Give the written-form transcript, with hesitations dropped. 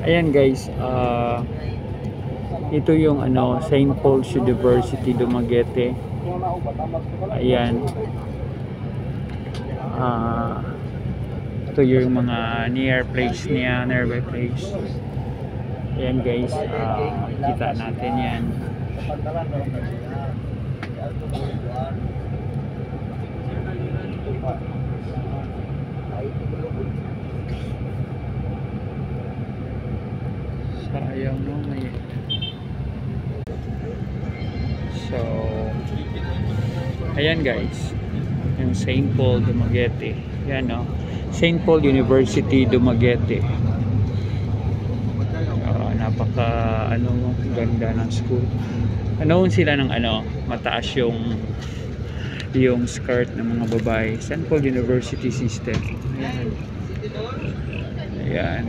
Ayan guys, ito yung St. Paul's University Dumaguete. Ayan. Ito yung mga nearby place. Ayan guys, kita natin yan. Sayang no, may. So, ayan guys, yung St. Paul Dumaguete. Yan no, St. Paul University Dumaguete. Napaka ganda ng school. Sila ng mataas yung skirt ng mga babae. St. Paul University System. Ayan. Ayan.